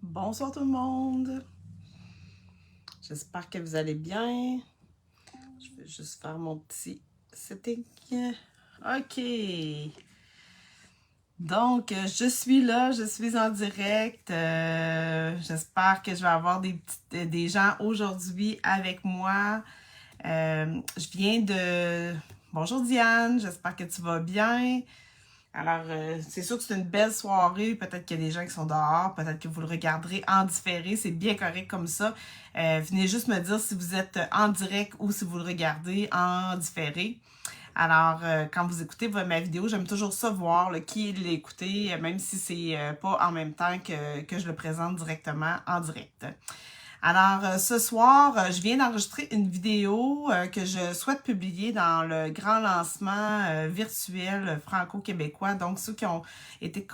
Bonsoir tout le monde. J'espère que vous allez bien. Je vais juste faire mon petit setting. OK. Donc, je suis là, je suis en direct. J'espère que je vais avoir des gens aujourd'hui avec moi. Je viens de... Bonjour Diane, j'espère que tu vas bien. Alors, c'est sûr que c'est une belle soirée. Peut-être qu'il y a des gens qui sont dehors. Peut-être que vous le regarderez en différé. C'est bien correct comme ça. Venez juste me dire si vous êtes en direct ou si vous le regardez en différé. Alors, quand vous écoutez ma vidéo, j'aime toujours ça voir qui l'a écouté, même si c'est pas en même temps que je le présente directement en direct. Alors, ce soir, je viens d'enregistrer une vidéo que je souhaite publier dans le grand lancement virtuel franco-québécois. Donc, ceux qui ont été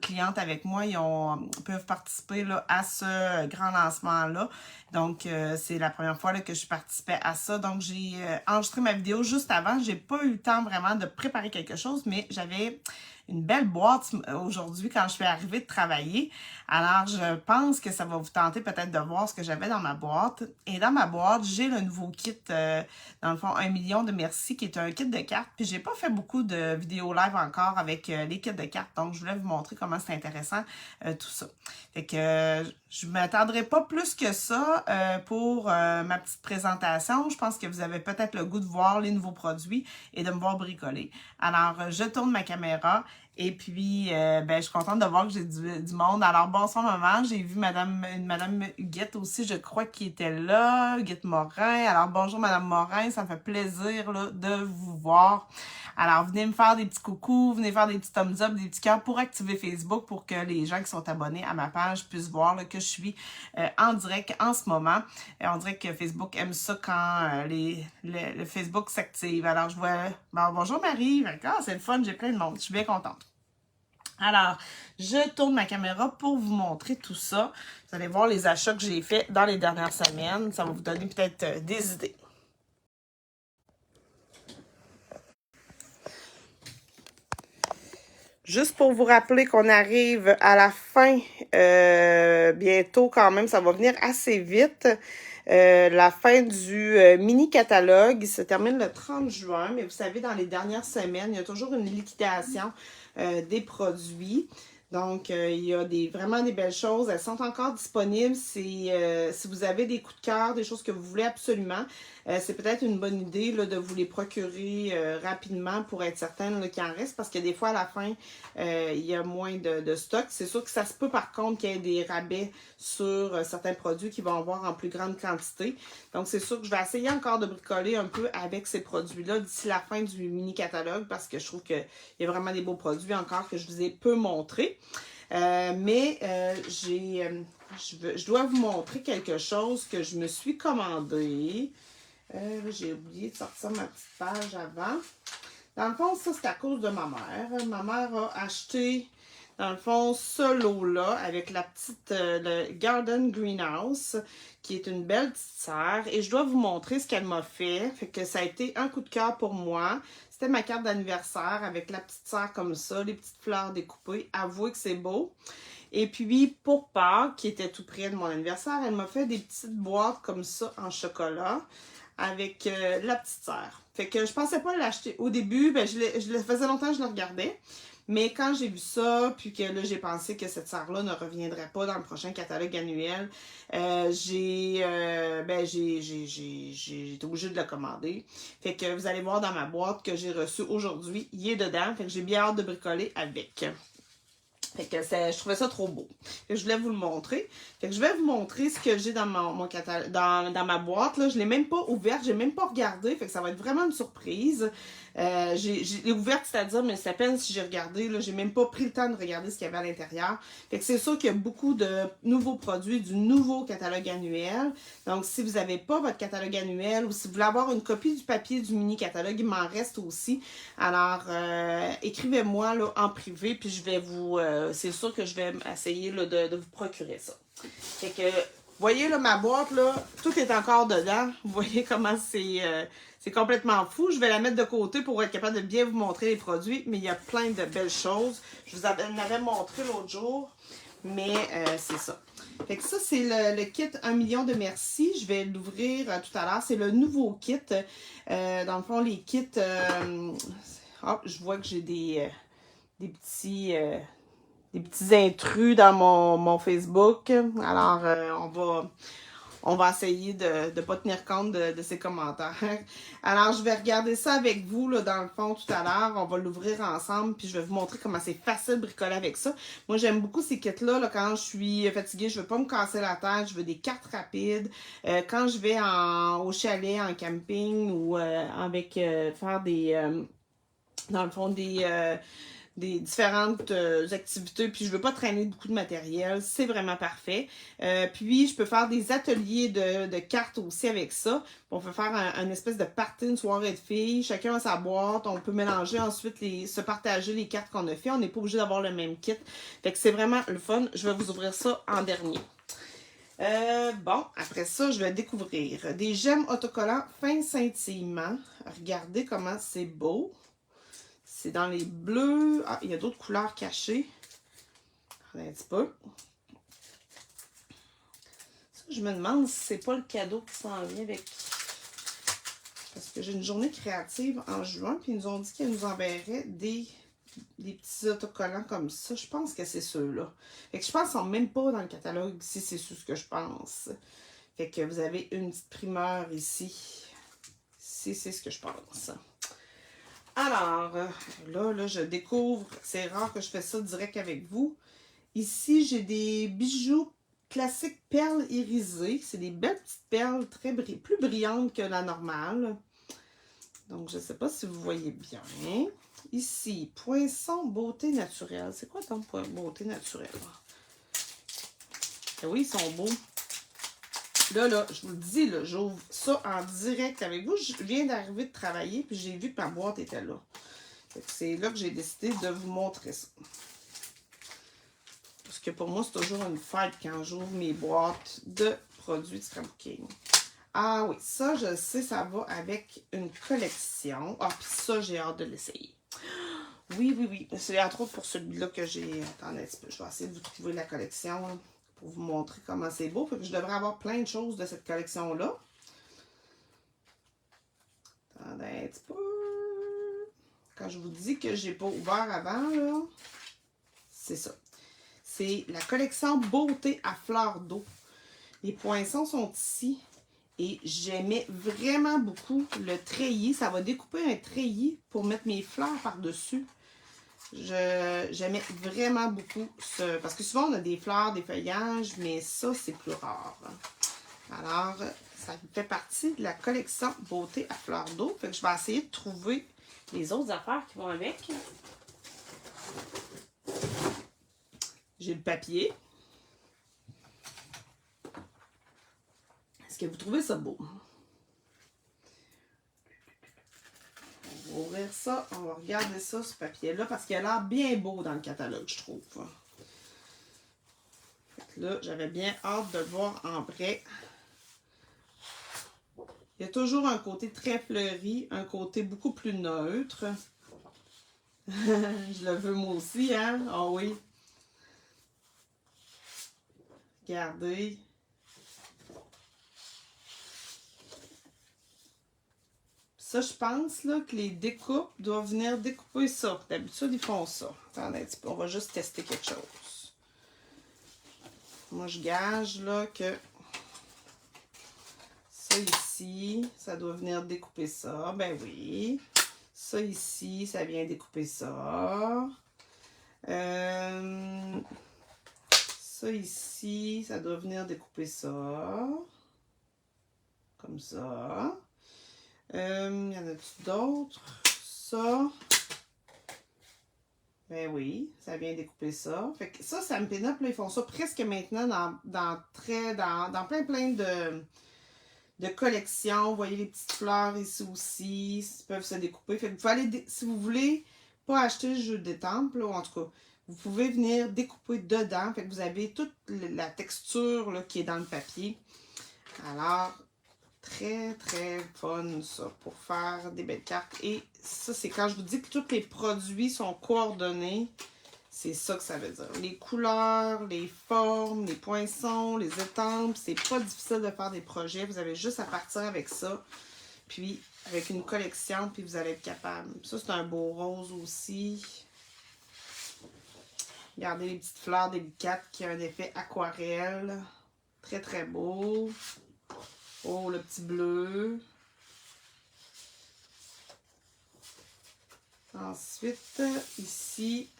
clientes avec moi, peuvent participer là, à ce grand lancement-là. Donc, c'est la première fois là, que je participais à ça. Donc, j'ai enregistré ma vidéo juste avant. J'ai pas eu le temps vraiment de préparer quelque chose, mais j'avais une belle boîte aujourd'hui quand je suis arrivée de travailler. Alors, je pense que ça va vous tenter peut-être de voir ce que j'avais dans ma boîte. Et dans ma boîte, j'ai le nouveau kit, dans le fond, 1 million de merci, qui est un kit de cartes. Puis, j'ai pas fait beaucoup de vidéos live encore avec les kits de cartes. Donc, je voulais vous montrer comment c'est intéressant, tout ça. Fait que je ne m'attendrai pas plus que ça pour ma petite présentation. Je pense que vous avez peut-être le goût de voir les nouveaux produits et de me voir bricoler. Alors, je tourne ma caméra. Et puis, je suis contente de voir que j'ai du monde. Alors, bonsoir maman, j'ai vu Madame Huguette aussi, je crois, qui était là, Huguette Morin. Alors, bonjour Madame Morin, ça me fait plaisir là, de vous voir. Alors, venez me faire des petits coucous, venez faire des petits thumbs up, des petits cœurs pour activer Facebook pour que les gens qui sont abonnés à ma page puissent voir là, que je suis en direct en ce moment. On dirait que Facebook aime ça quand le Facebook s'active. Alors, je vois... bonjour Marie, d'accord, c'est le fun, j'ai plein de monde, je suis bien contente. Alors, je tourne ma caméra pour vous montrer tout ça. Vous allez voir les achats que j'ai faits dans les dernières semaines. Ça va vous donner peut-être des idées. Juste pour vous rappeler qu'on arrive à la fin, bientôt quand même, ça va venir assez vite. La fin du mini-catalogue, il se termine le 30 juin, mais vous savez, dans les dernières semaines, il y a toujours une liquidation des produits. Donc, il y a vraiment des belles choses. Elles sont encore disponibles. Si vous avez des coups de cœur, des choses que vous voulez absolument, c'est peut-être une bonne idée là, de vous les procurer rapidement pour être certaine qu'il en reste. Parce que des fois, à la fin, il y a moins de stock. C'est sûr que ça se peut par contre qu'il y ait des rabais sur certains produits qui vont avoir en plus grande quantité. Donc, c'est sûr que je vais essayer encore de bricoler un peu avec ces produits-là d'ici la fin du mini-catalogue parce que je trouve qu'il y a vraiment des beaux produits encore que je vous ai peu montrés. Je dois vous montrer quelque chose que je me suis commandé. J'ai oublié de sortir ma petite page avant. Dans le fond, ça, c'est à cause de ma mère. Ma mère a acheté, dans le fond, ce lot-là avec la petite, le Garden Greenhouse, qui est une belle petite serre. Et je dois vous montrer ce qu'elle m'a fait. Fait que ça a été un coup de cœur pour moi. C'était ma carte d'anniversaire avec la petite serre comme ça, les petites fleurs découpées. Avouez que c'est beau. Et puis, pour Pâques, qui était tout près de mon anniversaire, elle m'a fait des petites boîtes comme ça en chocolat avec la petite serre. Fait que je pensais pas l'acheter. Au début, je le faisais longtemps que je le regardais. Mais quand j'ai vu ça, puis que là, j'ai pensé que cette serre-là ne reviendrait pas dans le prochain catalogue annuel, j'ai été obligée de le commander. Fait que vous allez voir dans ma boîte que j'ai reçue aujourd'hui, il est dedans. Fait que j'ai bien hâte de bricoler avec. Fait que je trouvais ça trop beau. Fait que je voulais vous le montrer. Fait que je vais vous montrer ce que j'ai dans mon catalogue, dans ma boîte. Là. Je ne l'ai même pas ouverte, j'ai même pas regardé. Fait que ça va être vraiment une surprise. Je l'ai ouverte, c'est-à-dire, mais c'est à peine si j'ai regardé. Là, j'ai même pas pris le temps de regarder ce qu'il y avait à l'intérieur. Fait que c'est sûr qu'il y a beaucoup de nouveaux produits, du nouveau catalogue annuel. Donc, si vous n'avez pas votre catalogue annuel ou si vous voulez avoir une copie du papier du mini-catalogue, il m'en reste aussi. Alors, écrivez-moi là en privé, puis je vais vous... c'est sûr que je vais essayer là, de vous procurer ça. Fait que, voyez là, ma boîte, là, tout est encore dedans. Vous voyez comment c'est complètement fou. Je vais la mettre de côté pour être capable de bien vous montrer les produits, mais il y a plein de belles choses. Je vous en avais montré l'autre jour, mais c'est ça. Fait que ça, c'est le kit 1 million de merci. Je vais l'ouvrir tout à l'heure. C'est le nouveau kit. Dans le fond, les kits... je vois que j'ai des petits intrus dans mon Facebook. Alors, on va essayer de ne pas tenir compte de ces commentaires. Alors, je vais regarder ça avec vous, là, dans le fond, tout à l'heure. On va l'ouvrir ensemble, puis je vais vous montrer comment c'est facile de bricoler avec ça. Moi, j'aime beaucoup ces kits-là. Là, quand je suis fatiguée, je veux pas me casser la tête. Je veux des cartes rapides. Quand je vais au chalet, en camping, ou avec faire des... dans le fond, des différentes activités, puis je veux pas traîner beaucoup de matériel, c'est vraiment parfait. Puis je peux faire des ateliers de cartes aussi avec ça. On peut faire un espèce de party, une soirée de filles, chacun a sa boîte, on peut mélanger ensuite, se partager les cartes qu'on a fait, on n'est pas obligé d'avoir le même kit. Fait que c'est vraiment le fun, je vais vous ouvrir ça en dernier. Bon, après ça, je vais découvrir des gemmes autocollants fin scintillement. Regardez comment c'est beau. C'est dans les bleus. Ah, il y a d'autres couleurs cachées. Regardez un petit peu. Ça, je me demande si c'est pas le cadeau qui s'en vient avec... Parce que j'ai une journée créative en juin, puis ils nous ont dit qu'ils nous enverraient des petits autocollants comme ça. Je pense que c'est ceux-là. Fait que je pense qu'ils sont même pas dans le catalogue ici, c'est ce que je pense. Fait que vous avez une petite primeur ici. C'est ce que je pense. Alors, là, je découvre, c'est rare que je fais ça direct avec vous. Ici, j'ai des bijoux classiques perles irisées. C'est des belles petites perles plus brillantes que la normale. Donc, je ne sais pas si vous voyez bien. Ici, poinçon beauté naturelle. C'est quoi ton beauté naturelle? Et oui, ils sont beaux. Là, je vous le dis, là, j'ouvre ça en direct avec vous. Je viens d'arriver de travailler, puis j'ai vu que ma boîte était là. C'est là que j'ai décidé de vous montrer ça. Parce que pour moi, c'est toujours une fête quand j'ouvre mes boîtes de produits de scrapbooking. Ah oui, ça, je sais, ça va avec une collection. Ah, puis ça, j'ai hâte de l'essayer. Oui. C'est entre autres pour celui-là que j'ai... Attendez un petit peu, je vais essayer de vous trouver la collection, hein, pour vous montrer comment c'est beau. Fait que je devrais avoir plein de choses de cette collection-là. Attendez un petit peu. Quand je vous dis que j'ai pas ouvert avant, là, c'est ça. C'est la collection Beauté à fleur d'eau. Les poinçons sont ici. Et j'aimais vraiment beaucoup le treillis. Ça va découper un treillis pour mettre mes fleurs par-dessus. J'aimais vraiment beaucoup ce... Parce que souvent, on a des fleurs, des feuillages, mais ça, c'est plus rare. Alors, ça fait partie de la collection Beauté à fleur d'eau. Fait que je vais essayer de trouver les autres affaires qui vont avec. J'ai le papier. Est-ce que vous trouvez ça beau? On va ouvrir ça, on va regarder ça, ce papier-là, parce qu'il a l'air bien beau dans le catalogue, je trouve. Fait que là, j'avais bien hâte de le voir en vrai. Il y a toujours un côté très fleuri, un côté beaucoup plus neutre. Je le veux moi aussi, hein? Ah oui. Regardez. Ça, je pense là, que les découpes doivent venir découper ça. D'habitude, ils font ça. Attendez un petit peu, on va juste tester quelque chose. Moi, je gage là que ça ici, ça doit venir découper ça. Ben oui. Ça ici, ça vient découper ça. Ça ici, ça doit venir découper ça. Comme ça. Il y en a-tu d'autres? Ça. Ben oui, ça vient découper ça. Fait que ça me pénètre. Ils font ça presque maintenant dans plein de collections. Vous voyez les petites fleurs ici aussi. Ils peuvent se découper. Fait que vous pouvez aller, si vous voulez pas acheter le jeu des temples, ou en tout cas, vous pouvez venir découper dedans. Fait que vous avez toute la texture là, qui est dans le papier. Alors, très, très fun, ça, pour faire des belles cartes. Et ça, c'est quand je vous dis que tous les produits sont coordonnés. C'est ça que ça veut dire. Les couleurs, les formes, les poinçons, les étampes, c'est pas difficile de faire des projets. Vous avez juste à partir avec ça. Puis, avec une collection, puis vous allez être capable. Ça, c'est un beau rose aussi. Regardez les petites fleurs délicates qui ont un effet aquarelle. Très, très beau. Oh, le petit bleu. Ensuite, ici,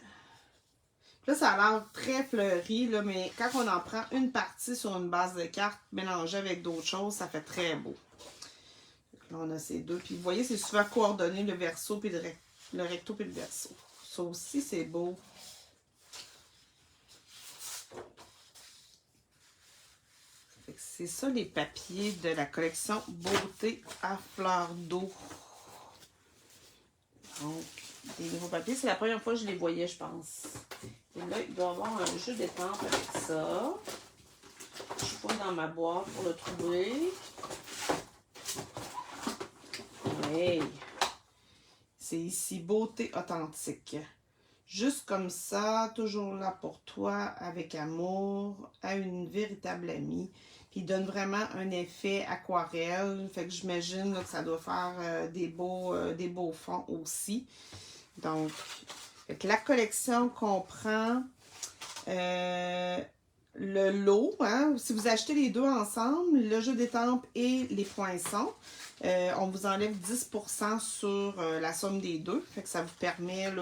là, ça a l'air très fleuri, là, mais quand on en prend une partie sur une base de cartes mélangée avec d'autres choses, ça fait très beau. Là, on a ces deux. Puis, vous voyez, c'est souvent coordonné le verso puis le recto puis le verso. Ça aussi, c'est beau. C'est ça, les papiers de la collection Beauté à fleurs d'eau. Donc, des nouveaux papiers. C'est la première fois que je les voyais, je pense. Et là, il doit y avoir un jeu d'étampes avec ça. Je suis pas dans ma boîte pour le trouver. Hey! C'est ici, Beauté authentique. Juste comme ça, toujours là pour toi, avec amour, à une véritable amie. Puis il donne vraiment un effet aquarelle. Fait que j'imagine que ça doit faire des beaux fonds aussi. Donc, fait que la collection comprend le lot. Hein? Si vous achetez les deux ensemble, le jeu d'étampes et les poinçons, on vous enlève 10% sur la somme des deux. Fait que ça vous permet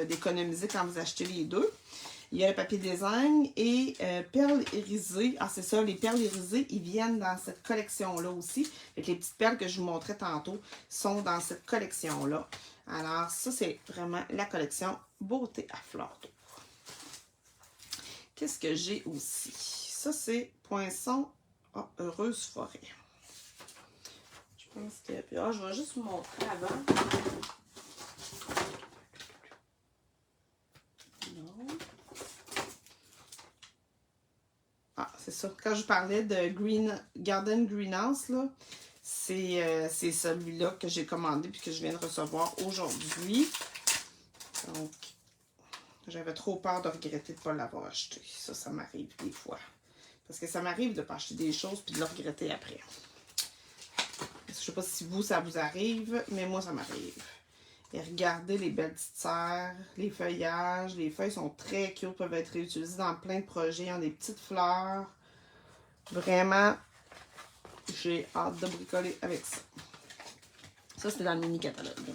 d'économiser quand vous achetez les deux. Il y a le papier design et perles irisées. Ah, c'est ça, les perles irisées, ils viennent dans cette collection-là aussi. Fait que les petites perles que je vous montrais tantôt sont dans cette collection-là. Alors, ça, c'est vraiment la collection Beauté à fleurs d'eau. Qu'est-ce que j'ai aussi? Ça, c'est Poinçon Heureuse Forêt. Je pense que... je vais juste vous montrer avant. Non. Ah, c'est ça. Quand je parlais de Garden Greenhouse, là, c'est celui-là que j'ai commandé puis que je viens de recevoir aujourd'hui. Donc, j'avais trop peur de regretter de ne pas l'avoir acheté. Ça m'arrive des fois. Parce que ça m'arrive de ne pas acheter des choses puis de le regretter après. Je ne sais pas si vous, ça vous arrive, mais moi, ça m'arrive. Et regardez les belles petites serres, les feuillages. Les feuilles sont très cute, peuvent être réutilisées dans plein de projets. Ils ont des petites fleurs. Vraiment, j'ai hâte de bricoler avec ça. Ça, c'était dans le mini catalogue.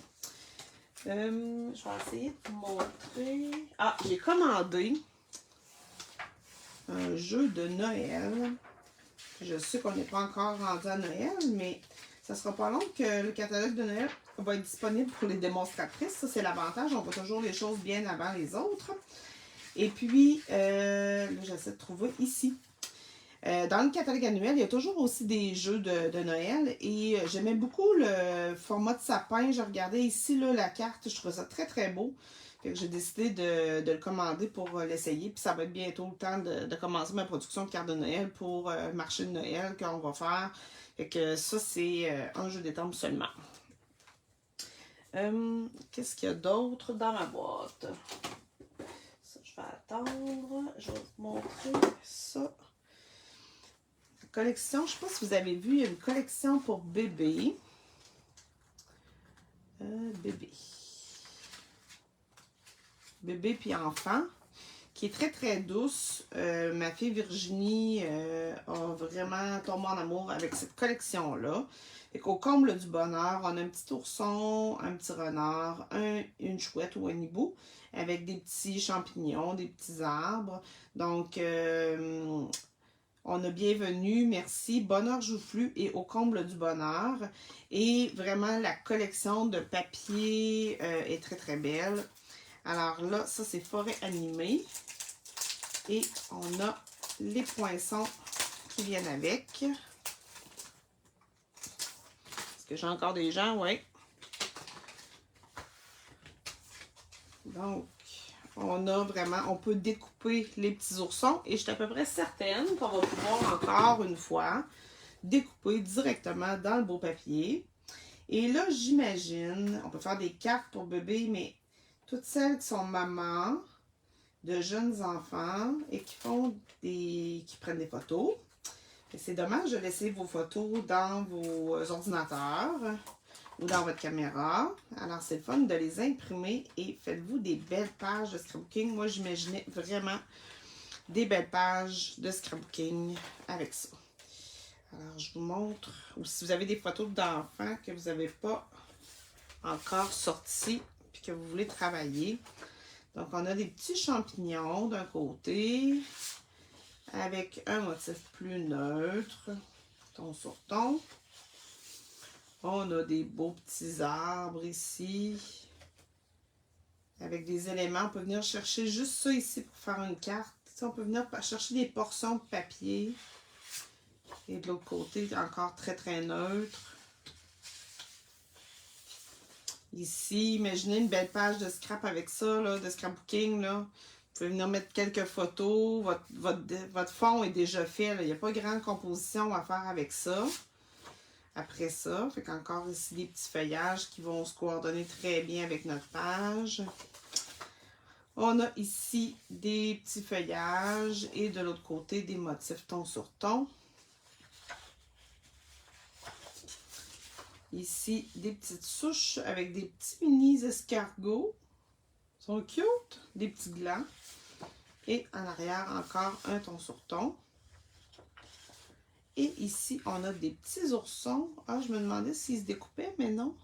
Je vais essayer de vous montrer. Ah, j'ai commandé un jeu de Noël. Je sais qu'on n'est pas encore rendu à Noël, mais ça sera pas long que le catalogue de Noël va être disponible pour les démonstratrices. Ça, c'est l'avantage. On voit toujours les choses bien avant les autres. Et puis, là, j'essaie de trouver ici. Dans le catalogue annuel, il y a toujours aussi des jeux de Noël. Et j'aimais beaucoup le format de sapin. Je regardais ici là, la carte. Je trouvais ça très, très beau. Fait que j'ai décidé de le commander pour l'essayer. Puis ça va être bientôt le temps de commencer ma production de cartes de Noël pour le marché de Noël qu'on va faire. Fait que ça, c'est un jeu d'étampes seulement. Qu'est-ce qu'il y a d'autre dans ma boîte? Ça, je vais attendre. Je vais vous montrer ça. La collection, je ne sais pas si vous avez vu, il y a une collection pour bébé. Bébé puis enfant, qui est très très douce. Ma fille Virginie a vraiment tombé en amour avec cette collection-là. Fait qu'au comble du bonheur, on a un petit ourson, un petit renard, une chouette ou un hibou, avec des petits champignons, des petits arbres. Donc, on a bienvenue, merci, bonheur joufflu et au comble du bonheur. Et vraiment, la collection de papier est très très belle. Alors là, ça c'est forêt animée. Et on a les poinçons qui viennent avec. Est-ce que j'ai encore des gens? Oui. Donc, on a vraiment, on peut découper les petits oursons. Et je suis à peu près certaine qu'on va pouvoir encore une fois découper directement dans le beau papier. Et là, j'imagine, on peut faire des cartes pour bébé, mais toutes celles qui sont maman, de jeunes enfants et qui prennent des photos. C'est dommage de laisser vos photos dans vos ordinateurs ou dans votre caméra. Alors, c'est le fun de les imprimer et faites-vous des belles pages de scrapbooking. Moi, j'imaginais vraiment des belles pages de scrapbooking avec ça. Alors, je vous montre. Ou si vous avez des photos d'enfants que vous n'avez pas encore sorties puis que vous voulez travailler. Donc, on a des petits champignons d'un côté avec un motif plus neutre, ton sur ton. On a des beaux petits arbres ici avec des éléments. On peut venir chercher juste ça ici pour faire une carte. On peut venir chercher des portions de papier. Et de l'autre côté, encore très très neutre. Ici, imaginez une belle page de scrap avec ça, là, de scrapbooking. Là. Vous pouvez venir mettre quelques photos. Votre fond est déjà fait. Là. Il n'y a pas grande composition à faire avec ça. Après ça, fait qu'encore ici des petits feuillages qui vont se coordonner très bien avec notre page. On a ici des petits feuillages et de l'autre côté des motifs ton sur ton. Ici, des petites souches avec des petits mini escargots. Ils sont cute. Des petits glands. Et en arrière, encore un ton sur ton. Et ici, on a des petits oursons. Ah, je me demandais s'ils se découpaient, mais non.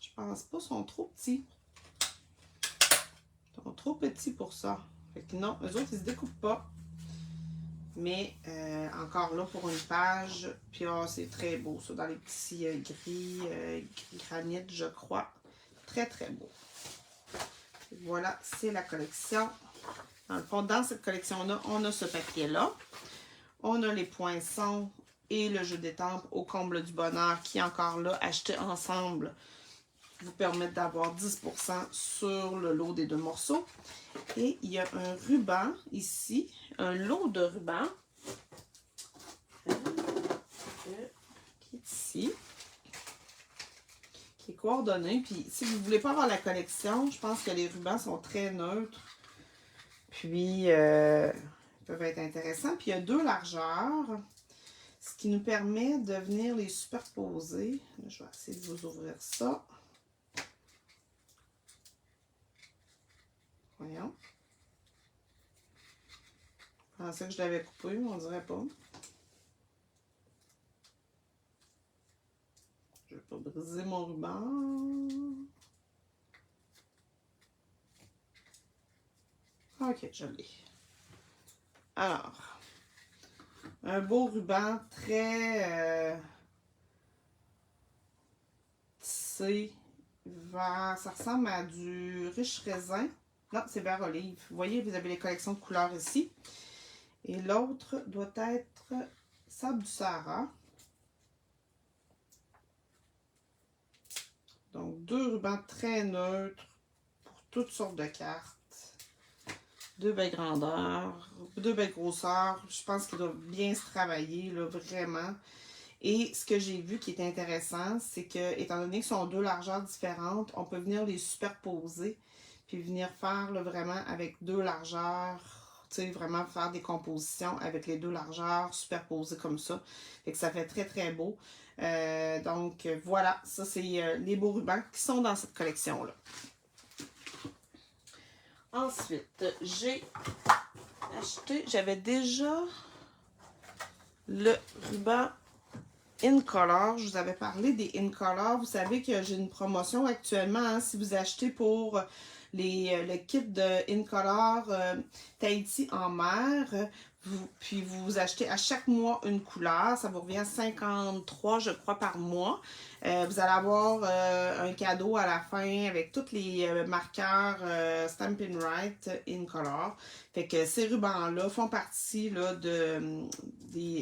Je pense pas, ils sont trop petits. Ils sont trop petits pour ça. Fait que non, eux autres, ils se découpent pas. Mais encore là pour une page. Puis oh, c'est très beau ça, dans les petits gris granit, je crois. Très très beau. Et voilà, c'est la collection. Dans le fond, dans cette collection-là, on a ce papier-là. On a les poinçons et le jeu d'étampes au comble du bonheur qui, encore là, achetés ensemble, vous permettent d'avoir 10% sur le lot des deux morceaux. Et il y a un ruban ici, un lot de rubans qui est ici, qui est coordonné. Puis si vous ne voulez pas avoir la collection, je pense que les rubans sont très neutres. Puis ils peuvent être intéressants. Puis il y a deux largeurs, ce qui nous permet de venir les superposer. Je vais essayer de vous ouvrir ça. Voyons. Je pensais que je l'avais coupé, mais on dirait pas. Je ne vais pas briser mon ruban. Ok, je l'ai. Alors, un beau ruban très tissé vert. Ça ressemble à du riche raisin. Non, c'est vert olive. Vous voyez, vous avez les collections de couleurs ici. Et l'autre doit être sable du Sahara. Donc, deux rubans très neutres pour toutes sortes de cartes. Deux belles grandeurs, deux belles grosseurs. Je pense qu'ils doivent bien se travailler, là, vraiment. Et ce que j'ai vu qui est intéressant, c'est que, étant donné que ce sont deux largeurs différentes, on peut venir les superposer, puis venir faire là, vraiment avec deux largeurs, tu sais, vraiment faire des compositions avec les deux largeurs superposées comme ça. Fait que ça fait très, très beau. Donc, voilà, ça, c'est les beaux rubans qui sont dans cette collection-là. Ensuite, j'ai acheté, j'avais déjà le ruban InColor. Je vous avais parlé des InColor. Vous savez que j'ai une promotion actuellement. Hein, si vous achetez pour le kit de InColor Tahiti en mer, puis vous achetez à chaque mois une couleur. Ça vous revient à 53, je crois, par mois. Vous allez avoir un cadeau à la fin avec tous les marqueurs Stampin' Right InColor. Fait que ces rubans-là font partie là,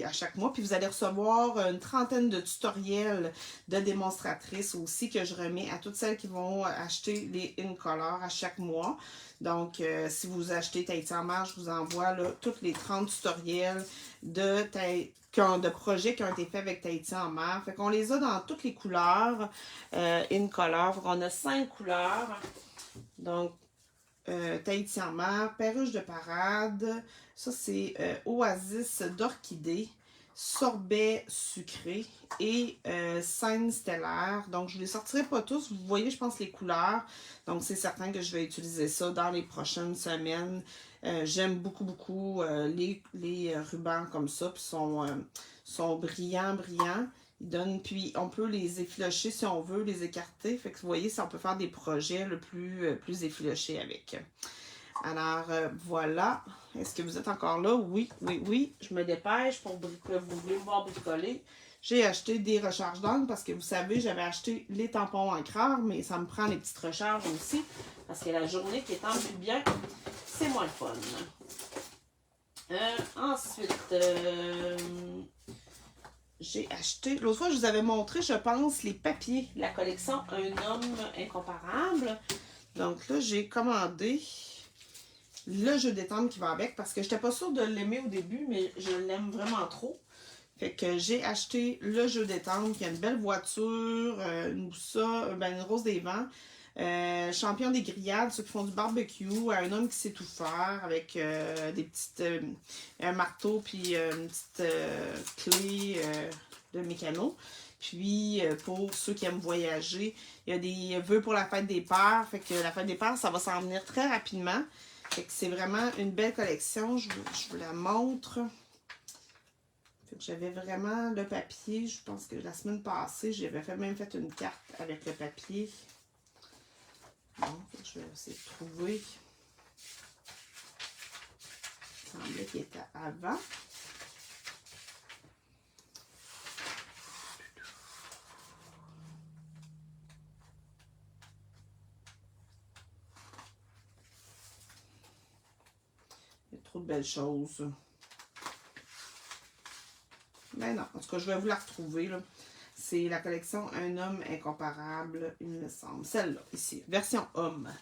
à chaque mois. Puis vous allez recevoir une trentaine de tutoriels de démonstratrices aussi que je remets à toutes celles qui vont acheter les InColor à chaque mois. Donc, si vous achetez Tahiti en mer, je vous envoie là, tous les 30 tutoriels de projets qui ont été faits avec Tahiti en mer. Fait qu'on les a dans toutes les couleurs InColor. On a 5 couleurs. Donc, Tahitian perruche de parade. Ça, c'est Oasis d'orchidée, sorbet sucré et scène stellaire. Donc, je ne les sortirai pas tous. Vous voyez, je pense, les couleurs. Donc, c'est certain que je vais utiliser ça dans les prochaines semaines. J'aime beaucoup, beaucoup les rubans comme ça. Puis sont brillants, brillants. Ils donnent, puis on peut les effilocher si on veut, les écarter. Fait que vous voyez, si on peut faire des projets le plus effilochés avec. Alors, voilà. Est-ce que vous êtes encore là? Oui, oui, oui. Je me dépêche pour bricoler. Vous voulez me voir bricoler. J'ai acheté des recharges d'encre parce que vous savez, j'avais acheté les tampons encreurs, mais ça me prend les petites recharges aussi. Parce que la journée qui est en plus bien, c'est moins le fun. Ensuite, j'ai acheté, l'autre fois je vous avais montré, je pense, les papiers, la collection Un homme incomparable. Donc là, j'ai commandé le jeu détente qui va avec parce que je n'étais pas sûre de l'aimer au début, mais je l'aime vraiment trop. Fait que j'ai acheté le jeu détente qui a une belle voiture, une rose des vents, champion des grillades, ceux qui font du barbecue, un homme qui sait tout faire avec des petites un marteau puis une petite clé de mécano. Puis pour ceux qui aiment voyager, il y a des vœux pour la fête des pères. Fait que la fête des pères, ça va s'en venir très rapidement. Fait que c'est vraiment une belle collection. Je vous la montre. J'avais vraiment le papier. Je pense que la semaine passée, j'avais même fait une carte avec le papier. Bon, je vais essayer de trouver. Il semblait qu'il était avant. Il y a trop de belles choses. Mais non, en tout cas, je vais vous la retrouver, là. C'est la collection Un homme incomparable, il me semble. Celle-là, ici, version homme.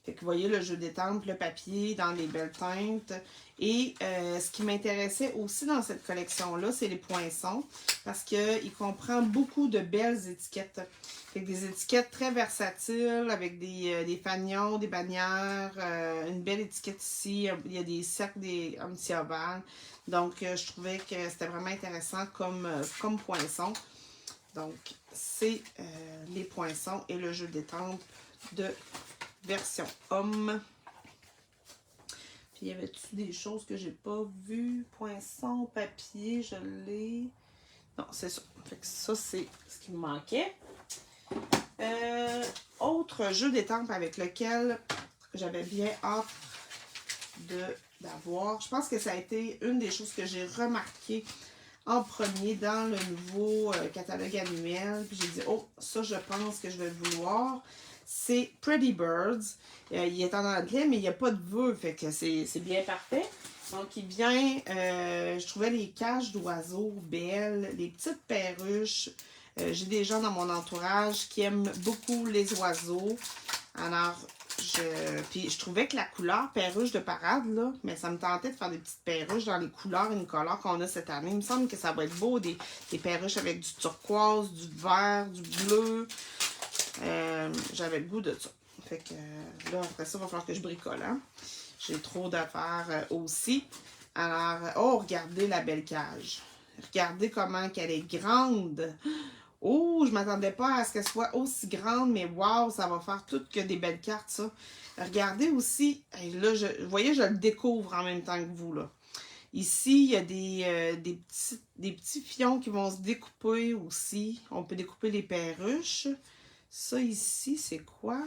Fait que vous voyez le jeu détente, le papier dans les belles teintes. Et ce qui m'intéressait aussi dans cette collection-là, c'est les poinçons. Parce qu'il comprend beaucoup de belles étiquettes. Fait que des étiquettes très versatiles avec des fanions, des bannières, une belle étiquette ici. Il y a des cercles, un petit ovale. Donc, je trouvais que c'était vraiment intéressant comme poinçon. Donc, c'est les poinçons et le jeu détente de version homme. Puis, y avait-tu des choses que j'ai pas vues? Poinçon, papier, je l'ai. Non, c'est ça. Fait que ça, c'est ce qui me manquait. Autre jeu d'étampes avec lequel j'avais bien hâte d'avoir. Je pense que ça a été une des choses que j'ai remarqué en premier dans le nouveau catalogue annuel. Puis j'ai dit, oh, ça, je pense que je vais le vouloir. C'est Pretty Birds. Il est en anglais, mais il n'y a pas de vœux. Fait que c'est bien parfait. Donc, il vient, je trouvais les cages d'oiseaux belles, les petites perruches. J'ai des gens dans mon entourage qui aiment beaucoup les oiseaux. Alors, puis je trouvais que la couleur perruche de parade, là, mais ça me tentait de faire des petites perruches dans les couleurs unicolores qu'on a cette année. Il me semble que ça va être beau, des perruches avec du turquoise, du vert, du bleu. J'avais le goût de ça. Fait que là, après ça, il va falloir que je bricole. Hein? J'ai trop d'affaires aussi. Alors, oh, regardez la belle cage. Regardez comment qu'elle est grande. Oh, je ne m'attendais pas à ce qu'elle soit aussi grande, mais wow, ça va faire toutes que des belles cartes, ça. Regardez aussi, là, vous voyez, je le découvre en même temps que vous, là. Ici, il y a des petits fions qui vont se découper aussi. On peut découper les perruches. Ça ici, c'est quoi?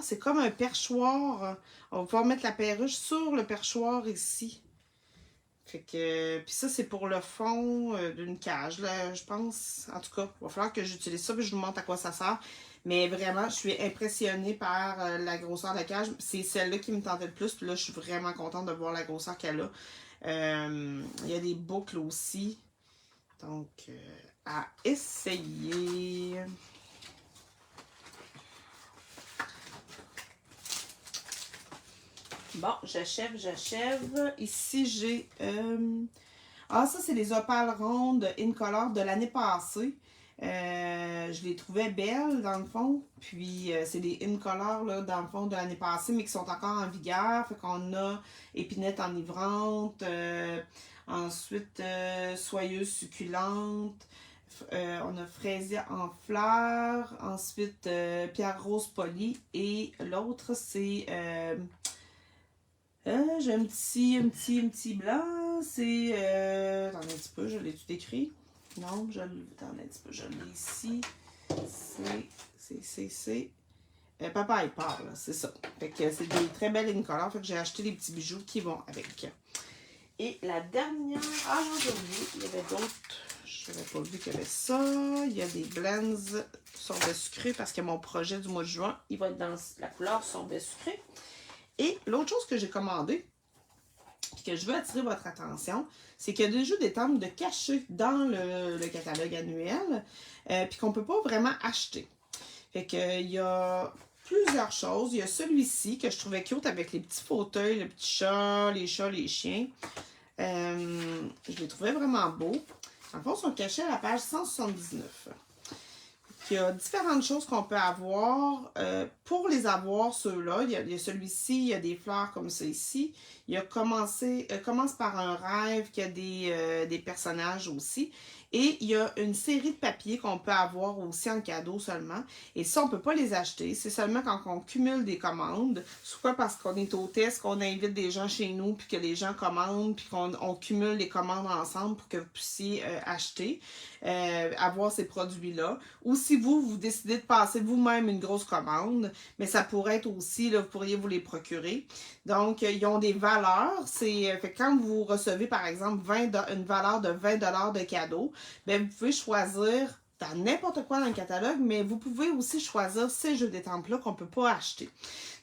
C'est comme un perchoir. On va pouvoir mettre la perruche sur le perchoir ici. Fait que, puis ça, c'est pour le fond d'une cage, là, je pense. En tout cas, il va falloir que j'utilise ça, puis je vous montre à quoi ça sert. Mais vraiment, je suis impressionnée par la grosseur de la cage. C'est celle-là qui me tentait le plus, puis là, je suis vraiment contente de voir la grosseur qu'elle a. Il y a des boucles aussi. Donc, à essayer. Bon, j'achève. Ici, j'ai... ça, c'est les opales rondes Incolor de l'année passée. Je les trouvais belles, dans le fond. Puis, c'est des in-color, là, dans le fond, de l'année passée, mais qui sont encore en vigueur. Fait qu'on a épinette enivrante, ensuite, soyeuse succulente. On a fraisier en fleurs. Ensuite, pierre rose polie. Et l'autre, c'est... j'ai un petit blanc. C'est... attends un petit peu, je l'ai tout écrit. Non, attends un petit peu, je l'ai ici. C'est papaye pâle, c'est ça. Fait que c'est des très belles in-color. Fait que j'ai acheté des petits bijoux qui vont avec. Et la dernière... Ah, non, j'ai oublié. Il y avait d'autres. Je n'avais pas vu qu'il y avait ça. Il y a des blends sorbet sucré parce que mon projet du mois de juin, il va être dans la couleur sorbet sucré. Et l'autre chose que j'ai commandé, que je veux attirer votre attention, c'est qu'il y a des jeux d'étampes de cachés dans le catalogue annuel, puis qu'on ne peut pas vraiment acheter. Fait que il y a plusieurs choses. Il y a celui-ci que je trouvais cute avec les petits fauteuils, le petit chat, les chiens. Je les trouvais vraiment beaux. En fait, ils sont cachés à la page 179. Il y a différentes choses qu'on peut avoir. Pour les avoir, ceux-là, il y a celui-ci, il y a des fleurs comme ça ici. Il y a Commence par un rêve, qui a des personnages aussi. Et il y a une série de papiers qu'on peut avoir aussi en cadeau seulement. Et ça, on ne peut pas les acheter. C'est seulement quand on cumule des commandes. Soit parce qu'on est hôtesse, qu'on invite des gens chez nous, puis que les gens commandent, puis qu'on cumule les commandes ensemble pour que vous puissiez acheter, avoir ces produits-là. Ou si vous décidez de passer vous-même une grosse commande, mais ça pourrait être aussi, là, vous pourriez vous les procurer. Donc, ils ont des valeurs. Fait que quand vous recevez, par exemple, une valeur de 20 $ de cadeau, bien, vous pouvez choisir dans n'importe quoi dans le catalogue, mais vous pouvez aussi choisir ces jeux d'étampes-là qu'on ne peut pas acheter.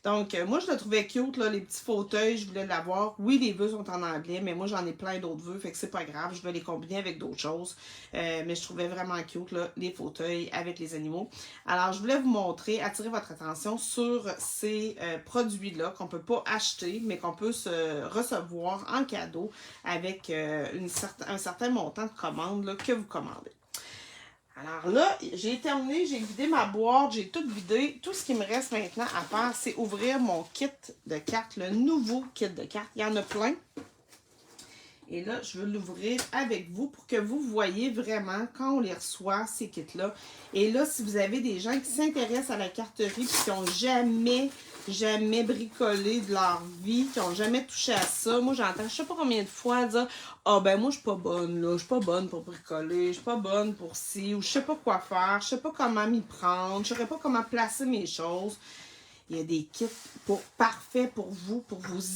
Donc, moi, je le trouvais cute, là, les petits fauteuils, je voulais l'avoir. Oui, les vœux sont en anglais, mais moi, j'en ai plein d'autres vœux, fait que c'est pas grave, je vais les combiner avec d'autres choses. Mais je trouvais vraiment cute, là, les fauteuils avec les animaux. Alors, je voulais vous montrer, attirer votre attention sur ces produits-là qu'on peut pas acheter, mais qu'on peut se recevoir en cadeau avec un certain montant de commande là, que vous commandez. Alors là, j'ai terminé, j'ai vidé ma boîte, j'ai tout vidé. Tout ce qui me reste maintenant à faire, c'est ouvrir mon kit de cartes, le nouveau kit de cartes. Il y en a plein. Et là, je veux l'ouvrir avec vous pour que vous voyez vraiment quand on les reçoit, ces kits-là. Et là, si vous avez des gens qui s'intéressent à la carterie et qui n'ont jamais bricolé de leur vie, qui n'ont jamais touché à ça. Moi, j'entends, je sais pas combien de fois dire « Ah, ben moi, je suis pas bonne, là. Je suis pas bonne pour bricoler. Je suis pas bonne pour ci. » Ou « Je sais pas quoi faire. Je sais pas comment m'y prendre. Je saurais pas comment placer mes choses. » Il y a des kits parfaits pour vous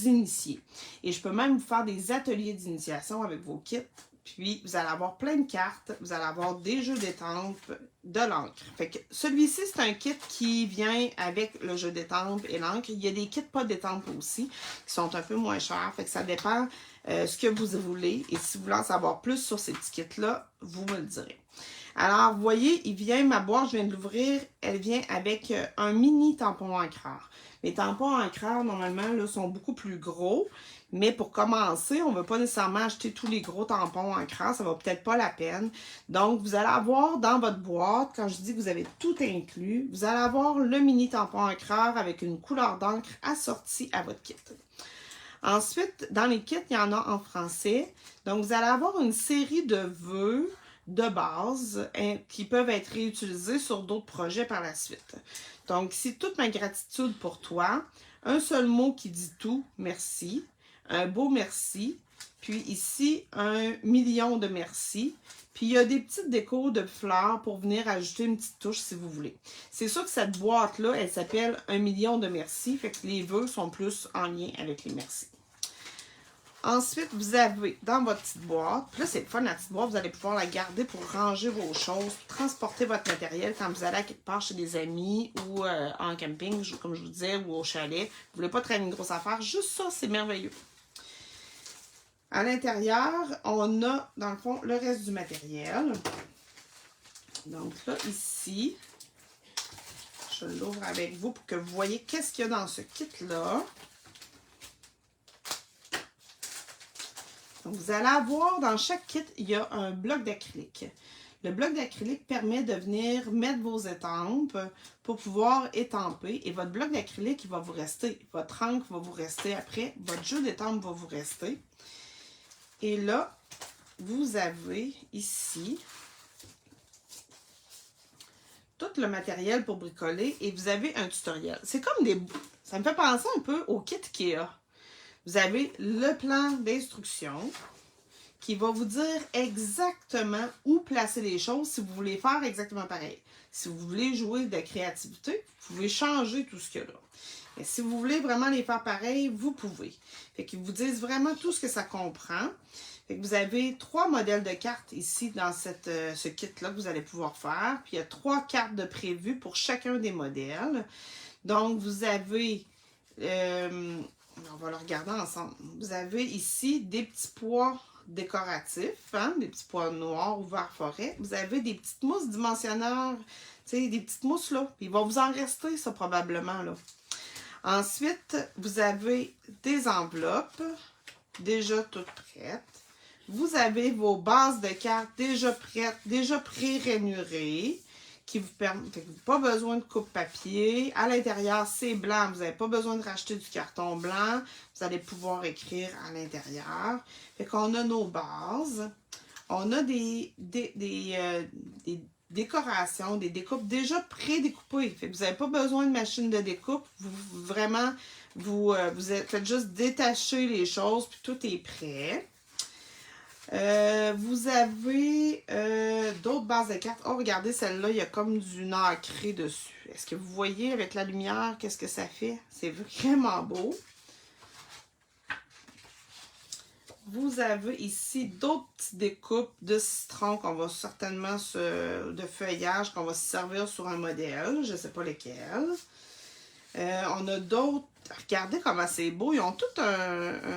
initier. Et je peux même vous faire des ateliers d'initiation avec vos kits. Puis, vous allez avoir plein de cartes. Vous allez avoir des jeux d'étampes, de l'encre. Fait que celui-ci, c'est un kit qui vient avec le jeu d'étampes et l'encre. Il y a des kits pas d'étampes aussi, qui sont un peu moins chers. Fait que ça dépend ce que vous voulez. Et si vous voulez en savoir plus sur ces petits kits-là, vous me le direz. Alors, vous voyez, ma boîte, je viens de l'ouvrir, elle vient avec un mini tampon encreur. Les tampons encreurs, normalement, là, sont beaucoup plus gros, mais pour commencer, on ne veut pas nécessairement acheter tous les gros tampons encreurs, ça ne va peut-être pas la peine. Donc, vous allez avoir dans votre boîte, quand je dis que vous avez tout inclus, vous allez avoir le mini tampon encreur avec une couleur d'encre assortie à votre kit. Ensuite, dans les kits, il y en a en français. Donc, vous allez avoir une série de vœux de base qui peuvent être réutilisés sur d'autres projets par la suite. Donc, ici, toute ma gratitude pour toi. Un seul mot qui dit tout, merci. Un beau merci. Puis ici, 1 million de merci. Puis il y a des petites décos de fleurs pour venir ajouter une petite touche si vous voulez. C'est sûr que cette boîte-là, elle s'appelle 1 million de merci. Fait que les vœux sont plus en lien avec les merci. Ensuite, vous avez dans votre petite boîte, puis là c'est le fun la petite boîte, vous allez pouvoir la garder pour ranger vos choses, transporter votre matériel quand vous allez à quelque part chez des amis ou en camping, comme je vous disais, ou au chalet. Vous ne voulez pas traîner une grosse affaire, juste ça, c'est merveilleux. À l'intérieur, on a dans le fond le reste du matériel. Donc là, ici, je l'ouvre avec vous pour que vous voyez qu'est-ce qu'il y a dans ce kit-là. Donc, vous allez avoir, dans chaque kit, il y a un bloc d'acrylique. le bloc d'acrylique permet de venir mettre vos étampes pour pouvoir étamper. Et votre bloc d'acrylique, il va vous rester. Votre encre va vous rester après. Votre jeu d'étampe va vous rester. Et là, vous avez ici tout le matériel pour bricoler et vous avez un tutoriel. C'est comme des... Ça me fait penser un peu au kit Ikea. Vous avez le plan d'instruction qui va vous dire exactement où placer les choses si vous voulez faire exactement pareil. Si vous voulez jouer de créativité, vous pouvez changer tout ce qu'il y a là. Et si vous voulez vraiment les faire pareil, vous pouvez. Fait qu'ils vous disent vraiment tout ce que ça comprend. Fait que vous avez 3 modèles de cartes ici dans ce kit-là que vous allez pouvoir faire. Puis il y a 3 cartes de prévues pour chacun des modèles. Donc vous avez, on va le regarder ensemble. Vous avez ici des petits pois décoratifs, hein, des petits pois noirs ou vert forêt. Vous avez des petites mousses dimensionnaires, tu sais, des petites mousses là. Puis il va vous en rester ça probablement là. Ensuite, vous avez des enveloppes déjà toutes prêtes. Vous avez vos bases de cartes déjà prêtes, déjà pré-rainurées, qui vous permettent, pas besoin de coupe-papier. À l'intérieur, c'est blanc, vous n'avez pas besoin de racheter du carton blanc. Vous allez pouvoir écrire à l'intérieur. Fait qu'on a nos bases. On a des décorations, des découpes déjà pré-découpées. Fait que vous n'avez pas besoin de machine de découpe. Vous faites juste détacher les choses, puis tout est prêt. Vous avez d'autres bases de cartes. Oh, regardez, celle-là, il y a comme du nacré dessus. Est-ce que vous voyez avec la lumière, qu'est-ce que ça fait? C'est vraiment beau. Vous avez ici d'autres petites découpes de citron qu'on va certainement de feuillage qu'on va se servir sur un modèle. Je ne sais pas lesquels. On a d'autres. Regardez comment c'est beau. Ils ont tout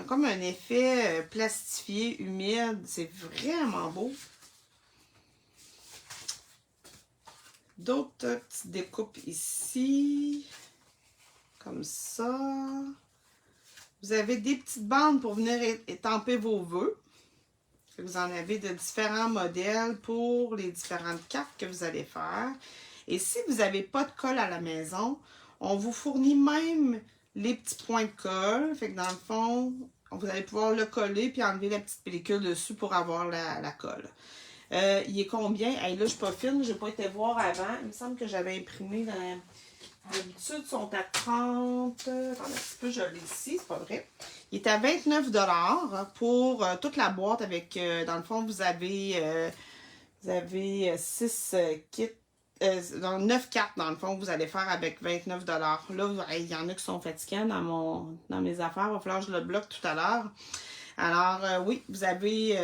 comme un effet plastifié, humide. C'est vraiment beau. D'autres petites découpes ici. Comme ça. Vous avez des petites bandes pour venir étamper vos vœux. Vous en avez de différents modèles pour les différentes cartes que vous allez faire. Et si vous n'avez pas de colle à la maison, on vous fournit même les petits points de colle. Fait que dans le fond, vous allez pouvoir le coller puis enlever la petite pellicule dessus pour avoir la colle. Il est combien? Hey, là, je ne suis pas fine, je n'ai pas été voir avant. Il me semble que j'avais imprimé dans... D'habitude, ils sont à 30. Attendez un petit peu, je l'ai ici, c'est pas vrai. Il est à 29 $ pour toute la boîte avec, dans le fond, vous avez 6 kits, 9 cartes dans le fond que vous allez faire avec 29 $. Là, il y en a qui sont fatigants dans mes affaires, il va falloir que je le bloque tout à l'heure. Alors, oui, vous avez,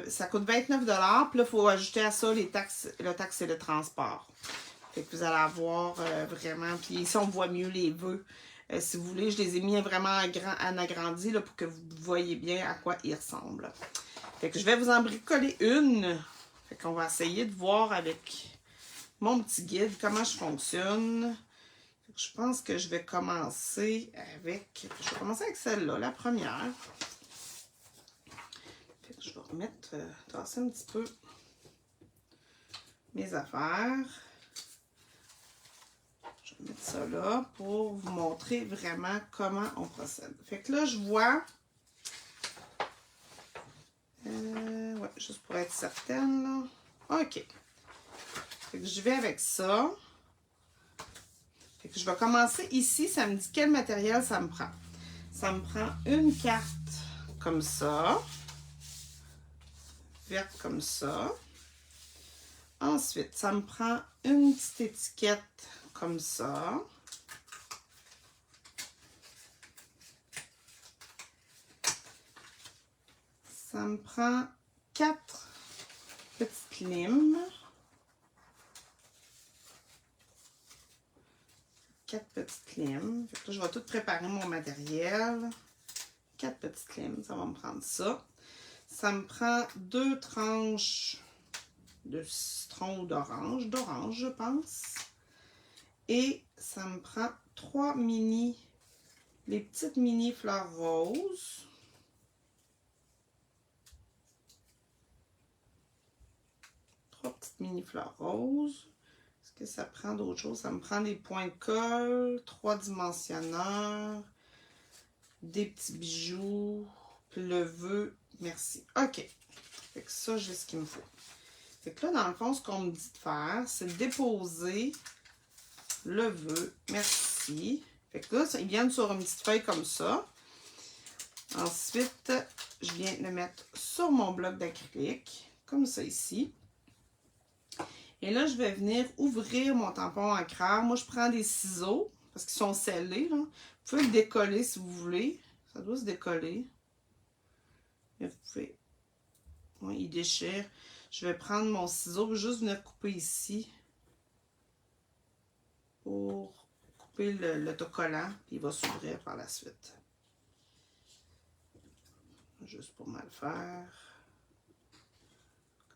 ça coûte 29 $, puis là, il faut ajouter à ça les taxes, le taxe et le transport. Fait que vous allez avoir vraiment, puis ici on voit mieux les vœux. Si vous voulez, je les ai mis vraiment en agrandi là, pour que vous voyez bien à quoi ils ressemblent. Fait que je vais vous en bricoler une. Fait qu'on va essayer de voir avec mon petit guide comment je fonctionne. Fait que je pense que je vais commencer avec, celle-là, la première. Fait que je vais remettre, tasser un petit peu mes affaires. Je vais mettre ça là pour vous montrer vraiment comment on procède. Fait que là, je vois... ouais, juste pour être certaine, là. OK. Fait que je vais avec ça. Fait que je vais commencer ici. Ça me dit quel matériel ça me prend. Ça me prend une carte comme ça. Verte comme ça. Ensuite, ça me prend une petite étiquette comme ça. Ça me prend 4 petites limes. 4 petites limes. Fait que là, je vais tout préparer mon matériel. 4 petites limes, ça va me prendre ça. Ça me prend 2 tranches de citron ou d'orange, je pense. Et ça me prend 3 les petites mini fleurs roses. 3 petites mini fleurs roses. Est-ce que ça prend d'autres choses? Ça me prend des points de colle, 3 dimensionneurs, des petits bijoux, puis le vœu, merci. OK. Fait que ça, j'ai ce qu'il me faut. Fait que là, dans le fond, ce qu'on me dit de faire, c'est de déposer le vœu, merci. Fait que là, ils viennent sur une petite feuille comme ça. Ensuite, je viens le mettre sur mon bloc d'acrylique, comme ça ici. Et là, je vais venir ouvrir mon tampon encreur. Moi, je prends des ciseaux, parce qu'ils sont scellés, là. Vous pouvez le décoller si vous voulez. Ça doit se décoller. Et vous pouvez... Oui, il déchire. Je vais prendre mon ciseau, juste venir couper ici. Pour couper l'autocollant. Puis il va s'ouvrir par la suite. Juste pour mal faire.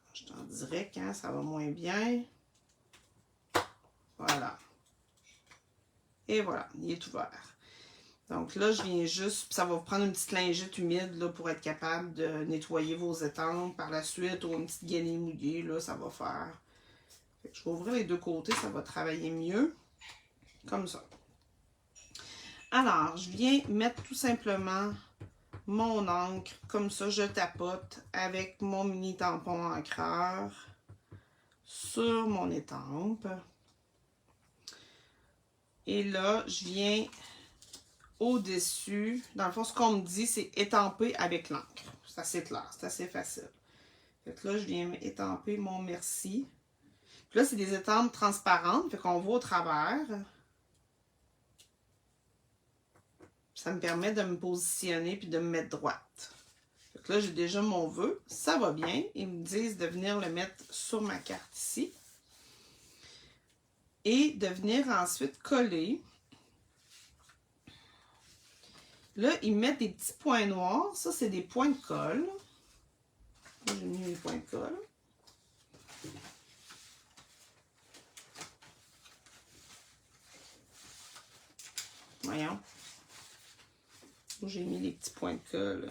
Quand je suis en direct, hein, ça va moins bien. Voilà. Et voilà, il est ouvert. Donc là, je viens juste, ça va vous prendre une petite lingette humide là, pour être capable de nettoyer vos étampes par la suite, ou une petite gainée mouillée, là, ça va faire. Fait que je vais ouvrir les deux côtés, ça va travailler mieux. Comme ça. Alors, je viens mettre tout simplement mon encre, comme ça, je tapote avec mon mini tampon encreur sur mon étampe. Et là, je viens au-dessus. Dans le fond, ce qu'on me dit, c'est étamper avec l'encre. C'est assez clair, c'est assez facile. Fait que là, je viens étamper mon merci. Puis là, c'est des étampes transparentes, fait qu'on voit au travers. Ça me permet de me positionner puis de me mettre droite. Fait que là, j'ai déjà mon vœu. Ça va bien. Ils me disent de venir le mettre sur ma carte ici. Et de venir ensuite coller. Là, ils mettent des petits points noirs. Ça, c'est des points de colle. Là, j'ai mis les points de colle. Voyons. J'ai mis les petits points de colle.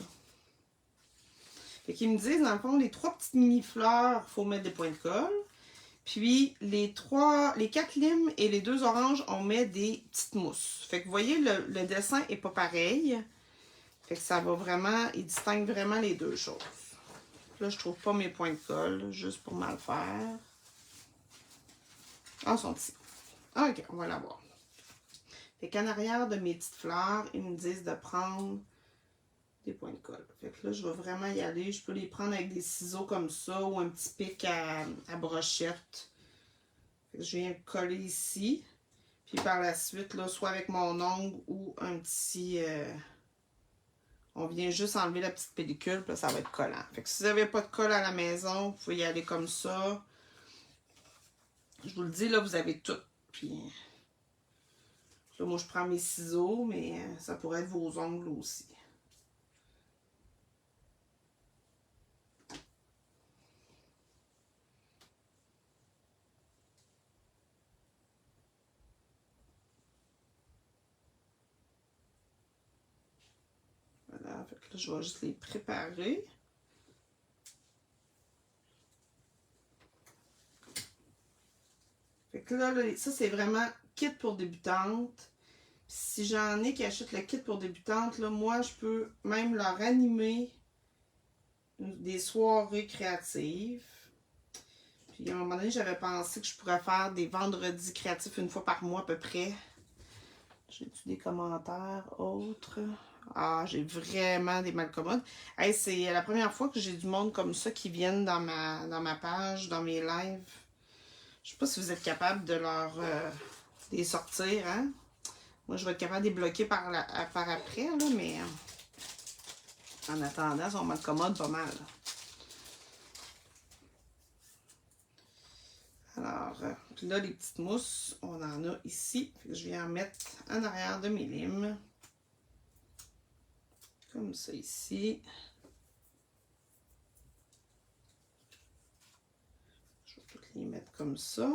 Fait qu'ils me disent, dans le fond, les 3 petites mini-fleurs, il faut mettre des points de colle. Puis, les 4 limes et les 2 oranges, on met des petites mousses. Fait que vous voyez, le dessin n'est pas pareil. Fait que ça va vraiment, il distingue vraiment les deux choses. Là, je trouve pas mes points de colle, juste pour mal faire. Ah, ils sont ici. OK, on va l'avoir. Fait qu'en arrière de mes petites fleurs, ils me disent de prendre des points de colle. Fait que là, je vais vraiment y aller. Je peux les prendre avec des ciseaux comme ça ou un petit pic à brochette. Fait que je viens coller ici. Puis par la suite, là, soit avec mon ongle ou un petit... on vient juste enlever la petite pellicule, puis là, ça va être collant. Fait que si vous n'avez pas de colle à la maison, vous pouvez y aller comme ça. Je vous le dis, là, vous avez tout. Puis là, moi, je prends mes ciseaux, mais ça pourrait être vos ongles aussi. Voilà, fait que là, je vais juste les préparer. Fait que là, ça, c'est vraiment kit pour débutantes. Si j'en ai qui achètent le kit pour débutantes, là, moi, je peux même leur animer des soirées créatives. Puis, à un moment donné, j'avais pensé que je pourrais faire des vendredis créatifs une fois par mois à peu près. J'ai-tu des commentaires autres? Ah, j'ai vraiment des malcommodes. Hey, c'est la première fois que j'ai du monde comme ça qui viennent dans ma page, dans mes lives. Je sais pas si vous êtes capable de les sortir, hein? Moi, je vais être capable de les bloquer par après, là, mais en attendant, ça m'incommode pas mal. Alors, là, les petites mousses, on en a ici. Je viens en mettre en arrière de mes limes. Comme ça ici. Je vais toutes les mettre comme ça.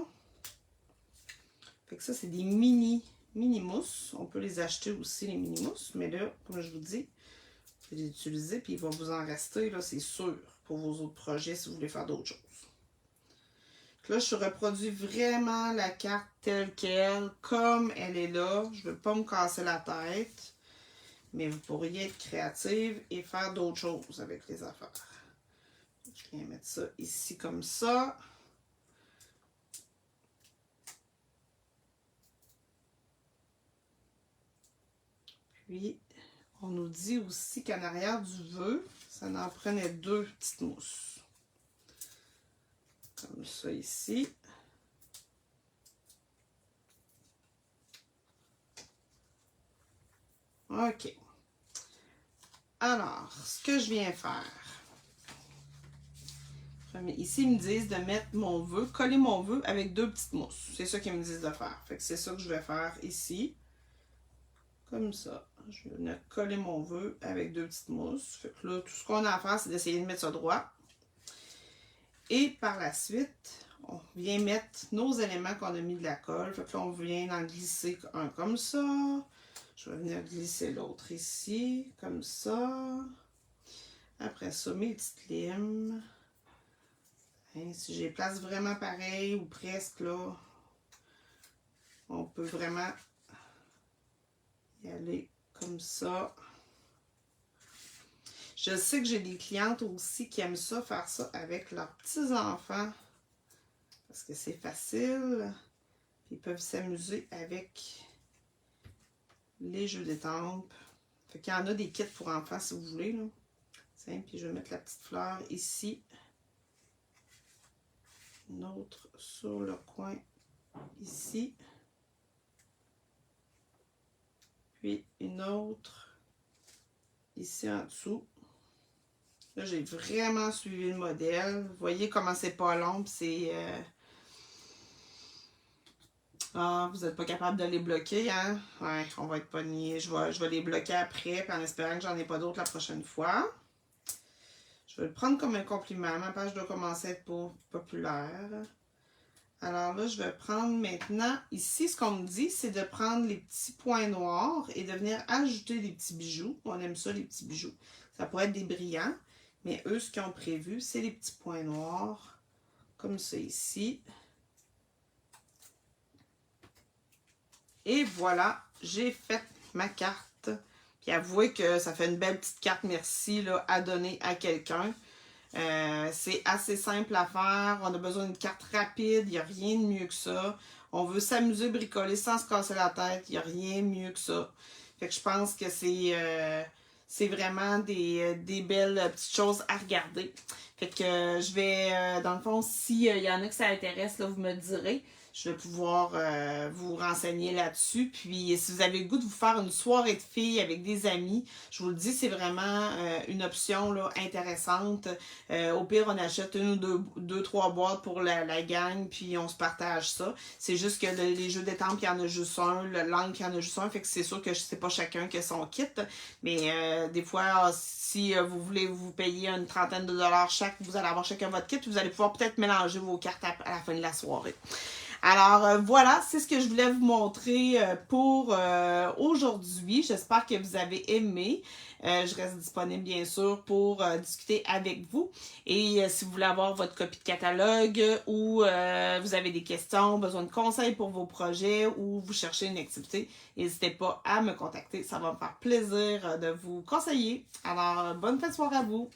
Fait que ça, c'est des mini mousses. On peut les acheter aussi, les mini mousses. Mais là, comme je vous dis, vous pouvez les utiliser. Puis il va vous en rester, là, c'est sûr, pour vos autres projets si vous voulez faire d'autres choses. Là, je reproduis vraiment la carte telle qu'elle, comme elle est là. Je ne veux pas me casser la tête. Mais vous pourriez être créative et faire d'autres choses avec les affaires. Je viens mettre ça ici comme ça. Puis, on nous dit aussi qu'en arrière du vœu, ça en prenait 2 petites mousses. Comme ça ici. OK. Alors, ce que je viens faire. Ici, ils me disent de mettre mon vœu, coller mon vœu avec 2 petites mousses. C'est ça qu'ils me disent de faire. Fait que c'est ça que je vais faire ici. Comme ça. Je vais venir coller mon vœu avec 2 petites mousses. Fait que là, tout ce qu'on a à faire, c'est d'essayer de mettre ça droit. Et par la suite, on vient mettre nos éléments qu'on a mis de la colle. Fait que là, on vient en glisser un comme ça. Je vais venir glisser l'autre ici, comme ça. Après ça, mes petites limes. Hein, si j'ai place vraiment pareil ou presque, là, on peut vraiment y aller comme ça. Je sais que j'ai des clientes aussi qui aiment ça, faire ça avec leurs petits-enfants. Parce que c'est facile. Puis ils peuvent s'amuser avec les jeux d'étampes. Fait qu'il y en a des kits pour enfants si vous voulez. Là. Tiens, puis je vais mettre la petite fleur ici. Une autre sur le coin ici. Puis une autre ici en dessous. Là, j'ai vraiment suivi le modèle. Vous voyez comment c'est pas long, c'est... Ah, vous n'êtes pas capable de les bloquer, hein? Ouais, on va être pogné. Je vais les bloquer après, puis en espérant que j'en ai pas d'autres la prochaine fois. Je vais le prendre comme un compliment. Ma page doit commencer à être populaire. Alors là, je vais prendre maintenant, ici, ce qu'on me dit, c'est de prendre les petits points noirs et de venir ajouter des petits bijoux. On aime ça, les petits bijoux. Ça pourrait être des brillants, mais eux, ce qu'ils ont prévu, c'est les petits points noirs, comme ça ici. Et voilà, j'ai fait ma carte. Puis avouez que ça fait une belle petite carte merci là, à donner à quelqu'un. C'est assez simple à faire. On a besoin d'une carte rapide. Il n'y a rien de mieux que ça. On veut s'amuser, bricoler sans se casser la tête. Il n'y a rien de mieux que ça. Fait que je pense que c'est vraiment des belles petites choses à regarder. Fait que je vais, dans le fond, s'il y en a que ça intéresse, là, vous me direz. Je vais pouvoir vous renseigner là-dessus. Puis, si vous avez le goût de vous faire une soirée de filles avec des amis, je vous le dis, c'est vraiment une option là, intéressante. Au pire, on achète une ou deux, trois boîtes pour la gang, puis on se partage ça. C'est juste que les jeux d'étampes, il y en a juste un. Le langue, il y en a juste un. Fait que c'est sûr que c'est pas chacun qui a son kit. Mais des fois, si vous voulez vous payer une trentaine de dollars chaque, vous allez avoir chacun votre kit. Vous allez pouvoir peut-être mélanger vos cartes à la fin de la soirée. Alors voilà, c'est ce que je voulais vous montrer pour aujourd'hui. J'espère que vous avez aimé. Je reste disponible bien sûr pour discuter avec vous. Et si vous voulez avoir votre copie de catalogue ou vous avez des questions, besoin de conseils pour vos projets ou vous cherchez une activité, n'hésitez pas à me contacter. Ça va me faire plaisir de vous conseiller. Alors, bonne fin de soirée à vous.